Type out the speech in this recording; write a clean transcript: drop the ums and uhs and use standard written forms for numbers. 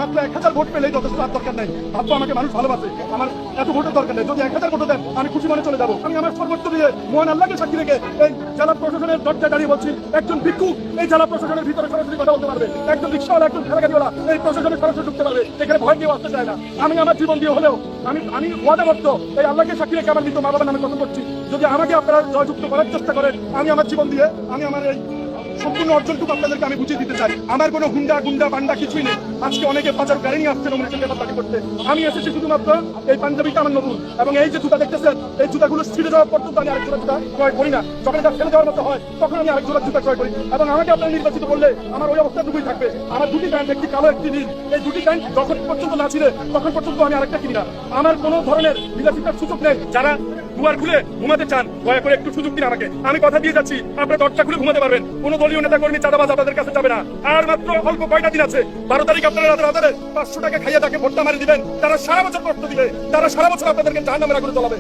মাত্র 1000 ভোট পেলেই যথেষ্ট, আর দরকার নাই। আব্বু আমাকে মানুষ ভালোবাসে, আমার এত ভোটের দরকার নেই। যদি 1000 ভোট দেন আমি খুশি মনে চলে যাবো। আমি আমার সর্বোচ্চ দিয়ে মহান আল্লাহকে সাক্ষী রেখে এই জেলা প্রশাসনের দরজায় দাঁড়িয়ে বলছি, একজন ভিক্ষুক এই জেলা প্রশাসনের ভিতরে সরাসরি কথা বলতে পারবে, একজন রিক্সাওয়ালা, একজন ঠেলাগাড়িওয়ালা এই প্রশাসনের সরাসরি ঢুকতে পারবে। এখানে ভয় কেউ আসতে চায় না। আমি আমার জীবন দিয়ে হলেও আমি ওয়াদাবদ্ধ এই আল্লাহকে সাক্ষী রেখে আমার মৃত মা বাবার নামে কথা করছি, যদি আমাকে আপনারা জয়যুক্ত করার চেষ্টা করেন, আমি আমার জীবন দিয়ে আমি আমার এই সম্পূর্ণ অর্জনটুকু আপনাদেরকে আমি বুঝিয়ে দিতে চাই। আমার কোনো গুন্ডা বান্ডা কিছুই নেই। আজকে অনেকে বাজার গাড়ি নিয়ে আসছেন অমৃতের ব্যাপার দাবি করতে। আমি এসেছি শুধুমাত্র এই পাঞ্জাবিটা আমার নতুন, এবং এই যে জুতা দেখতেছেন এই জুতাগুলো ছিঁড়ে যাওয়ার পর্যন্ত আমি আরেক জোড়া জুতা ক্রয় করি না। যখন এটা ফেলে যাওয়ার মতো হয় তখন আমি আরেক জোড়া জুতা ক্রয় করি, এবং আমাকে আপনারা নির্বাচিত করলে আমার ওই অবস্থাটুকুই থাকবে। আমার দুটি প্যান্ট, একটি কালো একটি নীল, এই দুটি প্যান্ট যখন পর্যন্ত না ছিঁড়ে তখন পর্যন্ত আমি আরেকটা কিনি না। আমার কোনো ধরনের বিলাসিতার সুযোগ নেই। যারা দুয়ার খুলে ঘুমাতে চান দয়া করে একটু সুযোগ দিন আমাকে। আমি কথা দিয়ে যাচ্ছি আপনারা দরজা খুলে ঘুমাতে পারবেন। কোনো দলীয় নেতা কর্মী চাঁদাবাজ আপনাদের কাছে যাবে না। আর মাত্র অল্প কয়টা দিন আছে। 12 তারিখ আপনারা রাতে 500 টাকা খাইয়ে তাকে ভোটটা মারি দিবেন। তারা সারা বছর কষ্ট দিবে, তারা সারা বছর আপনাদেরকে জাহান্নামের আগুনে জ্বলাবে।